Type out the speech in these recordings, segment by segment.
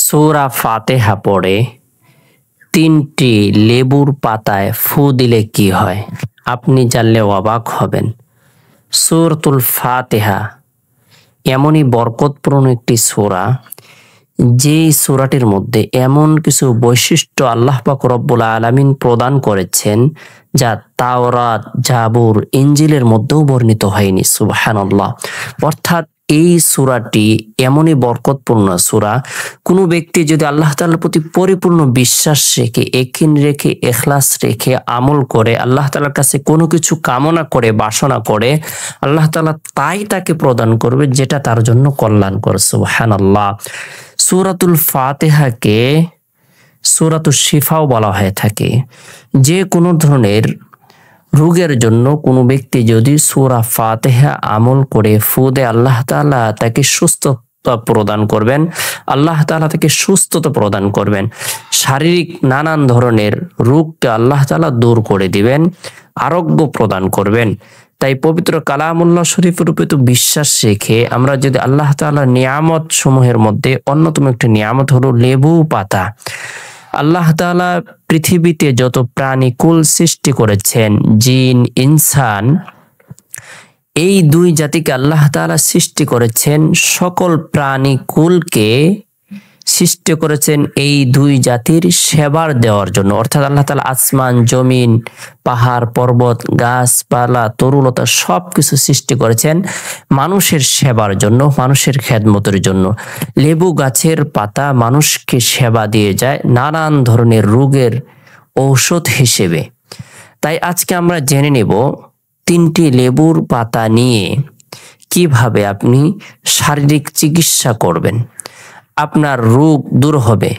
সূরা ফাতিহা পড়ে ৩টি লেবুর পাতায় ফু দিলে কি হয়? আপনি জানলে অবাক হবেন। সূরাতুল ফাতিহা এমনই বরকতপূর্ণ একটি সূরা, যেই সূরাটির মধ্যে এমন কিছু বৈশিষ্ট্য আল্লাহ পাক রব্বুল আলামিন প্রদান করেছেন যা তাওরাত, জাবুর, ইনজিলের মধ্যেও বর্ণিত হয়নি। সুবহানাল্লাহ। অর্থাৎ এই সূরাটি এমনই বরকতপূর্ণ সূরা, কোনো ব্যক্তি যদি আল্লাহ তাআলার প্রতি পরিপূর্ণ বিশ্বাস রেখে, ইয়াকিন রেখে, ইখলাস রেখে আমল করে, আল্লাহ তাআলার কাছে কোনো কিছু কামনা করে, বাসনা করে, আল্লাহ তাআলা তাই তাকে প্রদান করবে যেটা তার জন্য কল্যাণকর। সুবহানাল্লাহ। সূরাতুল ফাতিহাকে সূরাতুশ শিফাও বলা হয়ে থাকে। যে কোনো ধরনের রোগের জন্য কোনো ব্যক্তি যদি সূরা ফাতিহা আমল করে ফু দেয়, আল্লাহ তাআলা তাকে সুস্থতা প্রদান করবেন, আল্লাহ তাআলা তাকে সুস্থতা প্রদান করবেন। শারীরিক নানান ধরনের রোগকে আল্লাহ তাআলা দূর করে দিবেন, আরোগ্য প্রদান করবেন। তাই পবিত্র কালামুল্লাহ শরীফের উপরে তো বিশ্বাস রেখে আমরা যদি আল্লাহ তাআলার নিয়ামত সমূহের মধ্যে অন্যতম একটি নিয়ামত হলো লেবু পাতা। আল্লাহ তাআলা পৃথিবীতে যত প্রাণীকুল সৃষ্টি করেছেন, জিন, ইনসান, এই দুই জাতিকে আল্লাহ তাআলা সৃষ্টি করেছেন। সকল প্রাণীকুলকে সৃষ্টি করেছেন এই দুই জাতির সেবার দেওয়ার জন্য। অর্থাৎ আল্লাহ তাআলা আসমান, জমিন, পাহাড়, পর্বত, গাছপালা, তরুলতা সবকিছু সৃষ্টি করেছেন মানুষের সেবার জন্য, মানুষের খেদমতের জন্য। লেবু গাছের পাতা মানুষকে সেবা দিয়ে যায় নানান ধরনের রোগের ঔষধ হিসেবে। তাই আজকে আমরা জেনে নেব 3টি লেবুর পাতা নিয়ে কিভাবে আপনি শারীরিক চিকিৎসা করবেন, আপনার রোগ দূর হবে।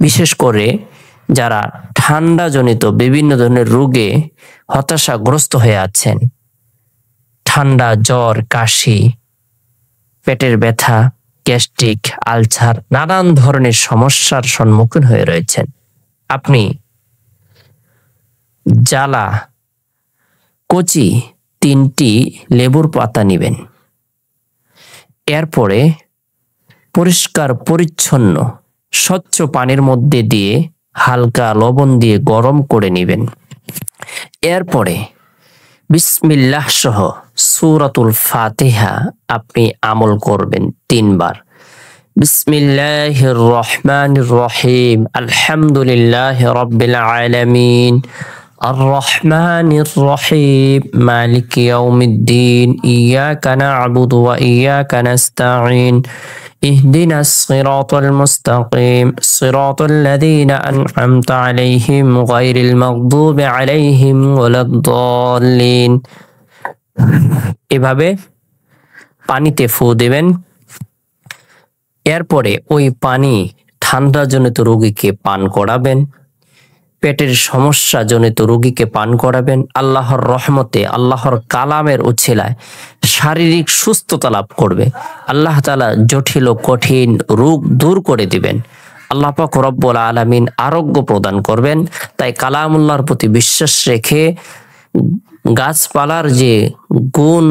বিশেষ করে যারা ঠান্ডাজনিত বিভিন্ন ধরনের রোগে হতাশাগ্রস্ত হয়ে আছেন, ঠান্ডা, জ্বর, কাশি, পেটের ব্যথা, গ্যাস্ট্রিক, আলসার, নানান ধরনের সমস্যার সম্মুখীন হয়ে রয়েছেন, আপনি জ্বালা কচি 3টি লেবুর পাতা নেবেন। এরপরে পরিষ্কার পরিচ্ছন্ন স্বচ্ছ পানির মধ্যে দিয়ে হালকা লবণ দিয়ে গরম করে নেবেন। এরপরে বিসমিল্লাহ সহ সূরাতুল ফাতিহা আপনি আমল করবেন 3 বার। বিসমিল্লাহির রহমানির রহিম, আলহামদুলিল্লাহি রাব্বিল আলামিন, আর-রহমানির রহিম, মালিকি ইয়াউমিদ্দিন, ইয়াকা না'বুদু ওয়া ইয়াকা নাস্তাঈন, اهدنا الصراط المستقيم صراط الذين أنعمت عليهم غير المغضوب عليهم ولا الضالين। এভাবে পানিতে ফু দিবেন। এরপরে ওই পানি ঠান্ডাজনিত রোগীকে পান করাবেন, পেটের সমস্যা জনিত রোগীকে পান করাবেন। আল্লাহর রহমতে, আল্লাহর কালামের উছিলায় শারীরিক সুস্থতা লাভ করবে। আল্লাহ তাআলা জটিল ও কঠিন রোগ দূর করে দিবেন। আল্লাহ পাক রব্বুল আলামিন আরোগ্য প্রদান করবেন। তাই কালামুল্লাহর প্রতি বিশ্বাস রেখে গাছপালার যে গুণ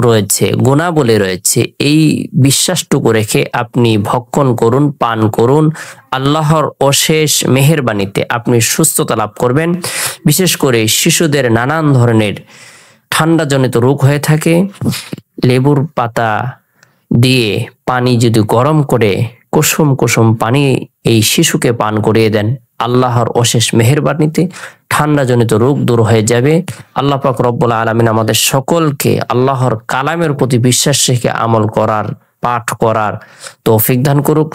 রয়েছে, গুণাবলী রয়েছে, এই বিশ্বাসটুকু রেখে আপনি ভক্ষণ করুন, পান করুন। আল্লাহর অশেষ মেহেরবানিতে আপনি সুস্থতা লাভ করবেন। বিশেষ করে শিশুদের নানান ধরনের ঠান্ডাজনিত রোগ হয়ে থাকে, লেবুর পাতা দিয়ে পানি যদি গরম করে কুসুম কুসুম পানি এই শিশুকে পান করিয়ে দেন, আল্লাহর অশেষ মেহেরবানিতে ঠান্ডাজনিত রোগ দূর হয়ে যাবে। আল্লাহ পাক রব্বুল আলামিন আমাদের সকলকে আল্লাহর কালামের প্রতি বিশ্বাস রেখে আমল করার, পাঠ করার তৌফিক দান করুক।